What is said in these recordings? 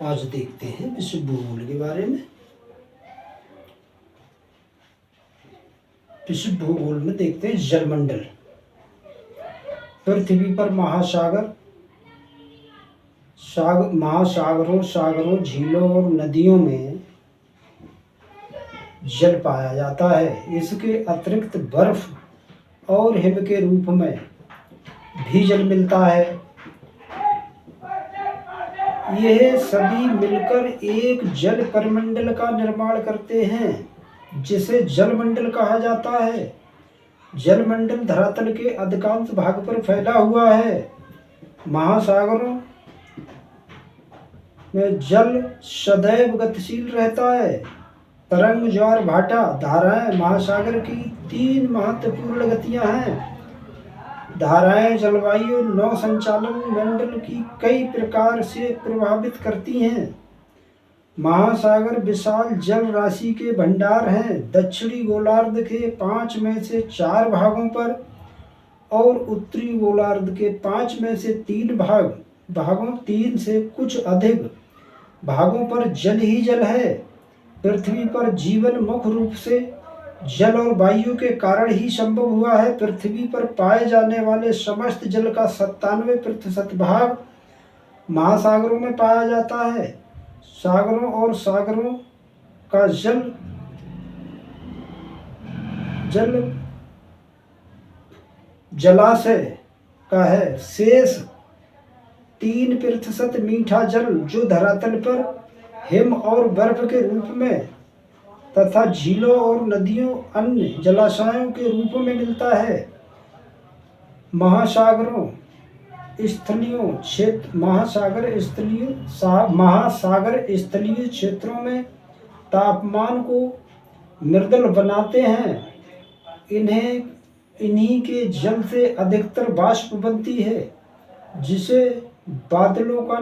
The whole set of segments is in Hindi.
आज देखते हैं विश्व भूगोल के बारे में। विश्व भूगोल में देखते हैं जलमंडल। पृथ्वी पर महासागरों, सागरों, झीलों और नदियों में जल पाया जाता है। इसके अतिरिक्त बर्फ और हिम के रूप में भी जल मिलता है। यह सभी मिलकर एक जल परिमंडल का निर्माण करते हैं, जिसे जलमंडल कहा जाता है। जलमंडल धरातल के अधिकांश भाग पर फैला हुआ है। महासागरों में जल सदैव गतिशील रहता है। तरंग, ज्वार भाटा, धाराएं महासागर की 3 महत्वपूर्ण गतियां हैं। धाराएं जलवायु, नौ संचालन मंडल की कई प्रकार से प्रभावित करती हैं। महासागर विशाल जल राशि के भंडार हैं। दक्षिणी गोलार्ध के 5 में से 4 भागों पर और उत्तरी गोलार्ध के 5 में से 3 भागों 3 से कुछ अधिक भागों पर जल ही जल है। पृथ्वी पर जीवन मुख्य रूप से जल और वायु के कारण ही संभव हुआ है। पृथ्वी पर पाए जाने वाले समस्त जल का 97% भाग महासागरों में पाया जाता है। सागरों और सागरों का जलाशय का है। शेष 3% मीठा जल जो धरातल पर हिम और बर्फ के रूप में तथा झीलों और नदियों अन्य जलाशयों के रूप में मिलता है। महासागर स्थलीय क्षेत्रों में तापमान को मृदुल बनाते हैं। इन्हीं के जल से अधिकतर वाष्प बनती है, जिससे बादलों का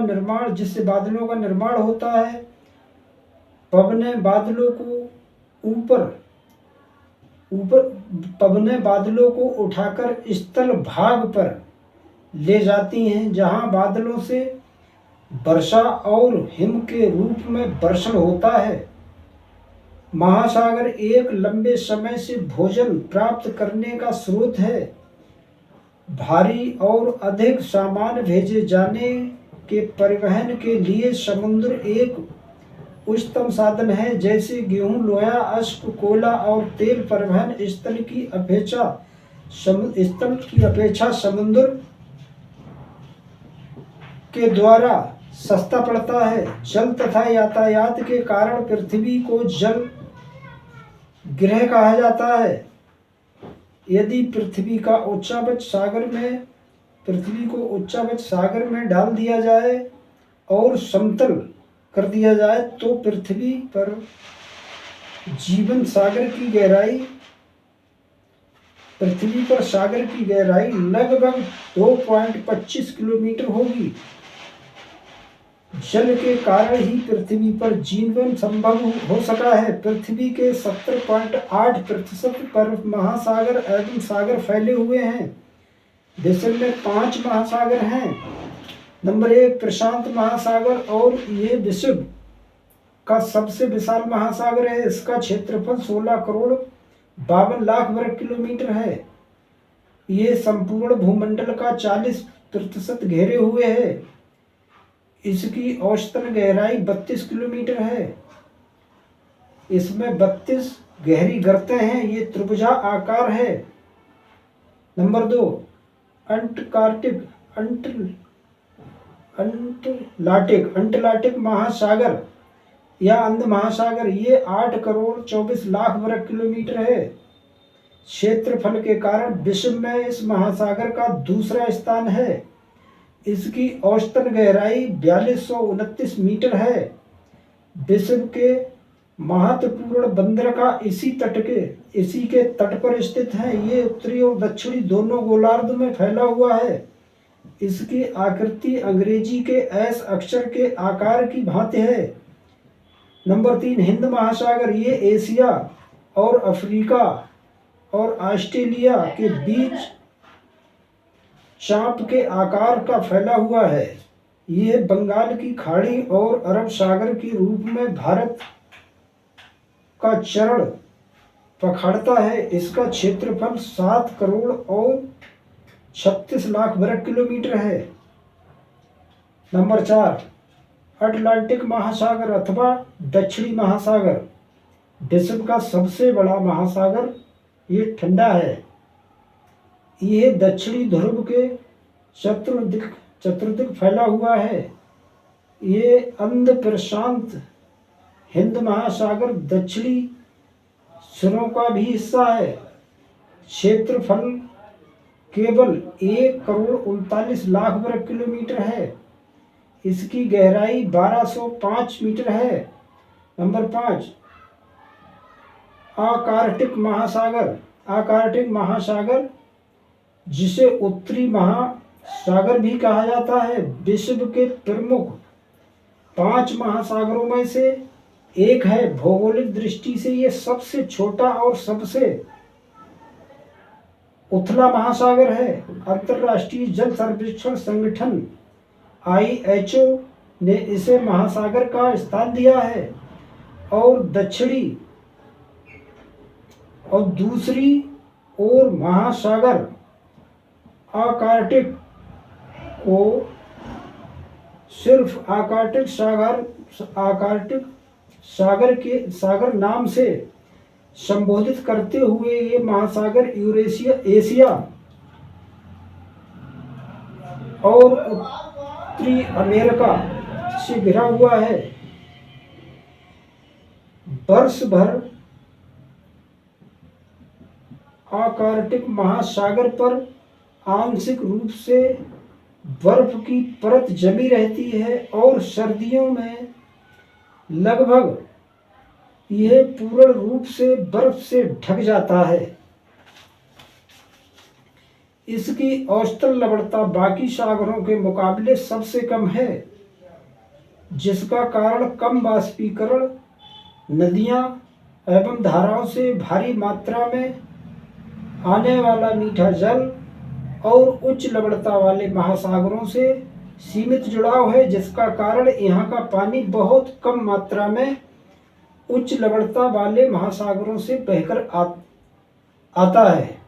निर्माण होता है। पवनें बादलों को उठाकर स्थल भाग पर ले जाती हैं, जहां बादलों से वर्षा और हिम के रूप में वर्षण होता है। महासागर एक लंबे समय से भोजन प्राप्त करने का स्रोत है। भारी और अधिक सामान भेजे जाने के परिवहन के लिए समुद्र एक उच्चतम साधन है। जैसे गेहूं, लोहा, अश्क, कोयला और तेल परिवहन स्थल की अपेक्षा समुद्र के द्वारा सस्ता पड़ता है। जल तथा यातायात के कारण पृथ्वी को जल ग्रह कहा जाता है। यदि पृथ्वी को उच्चावच सागर में डाल दिया जाए और समतल कर दिया जाए तो पृथ्वी पर सागर की गहराई लगभग 2.25 किलोमीटर होगी। जल के कारण ही पृथ्वी पर जीवन संभव हो सका है। पृथ्वी के 70.8% पर महासागर एवं सागर फैले हुए हैं। विश्व में 5 महासागर हैं। नंबर 1 प्रशांत महासागर, और ये विश्व का सबसे विशाल महासागर है। इसका क्षेत्रफल 16 करोड़ 52 लाख वर्ग किलोमीटर है। ये संपूर्ण भूमंडल का 40% घेरे हुए है। इसकी औसतन गहराई 32 किलोमीटर है। इसमें 32 गहरी गर्तें हैं। ये त्रिभुजा आकार है। नंबर 2 अंटार्कटिक महासागर या अंध महासागर, ये 8 करोड़ 24 लाख वर्ग किलोमीटर है। क्षेत्रफल के कारण विश्व में इस महासागर का दूसरा स्थान है। इसकी औसतन गहराई 4229 मीटर है। विश्व के महत्वपूर्ण बंदरगाह इसी के तट पर स्थित हैं। ये उत्तरी और दक्षिणी दोनों गोलार्ध में फैला हुआ है। इसकी आकृति अंग्रेजी के एस अक्षर के आकार की भांति है। नंबर 3 हिंद महासागर, ये एशिया और अफ्रीका और ऑस्ट्रेलिया के बीच चाप के आकार का फैला हुआ है। ये बंगाल की खाड़ी और अरब सागर के रूप में भारत का चरण पकड़ता है। इसका क्षेत्रफल 7 करोड़ और 36 लाख वर्ग किलोमीटर है। नंबर 4, अटलांटिक महासागर अथवा दक्षिणी महासागर विश्व का सबसे बड़ा महासागर। ये ठंडा है। ये दक्षिणी ध्रुव के चतुर्दिक फैला हुआ है। ये अंध प्रशांत हिंद महासागर दक्षिणी सिरों का भी हिस्सा है। क्षेत्रफल केवल 1 करोड़ 39 लाख वर्ग किलोमीटर है। इसकी गहराई 1205 मीटर है। नंबर 5, आर्कटिक महासागर। आर्कटिक महासागर, जिसे उत्तरी महासागर भी कहा जाता है, विश्व के प्रमुख 5 महासागरों में से एक है। भौगोलिक दृष्टि से ये सबसे छोटा और सबसे उथला महासागर है। अंतर्राष्ट्रीय जल सर्वेक्षण संगठन IHO ने इसे महासागर का स्थान दिया है और दूसरी ओर महासागर आर्कटिक को सिर्फ आर्कटिक सागर नाम से संबोधित करते हुए ये महासागर एशिया और उत्तरी अमेरिका से घिरा हुआ है। वर्ष भर आर्कटिक महासागर पर आंशिक रूप से बर्फ की परत जमी रहती है और सर्दियों में लगभग यह पूर्ण रूप से बर्फ से ढक जाता है। इसकी औसतन लवणता बाकी सागरों के मुकाबले सबसे कम है, जिसका कारण कम वाष्पीकरण, नदियां एवं धाराओं से भारी मात्रा में आने वाला मीठा जल और उच्च लवणता वाले महासागरों से सीमित जुड़ाव है, जिसका कारण यहाँ का पानी बहुत कम मात्रा में उच्च लवणता वाले महासागरों से बहकर आता है।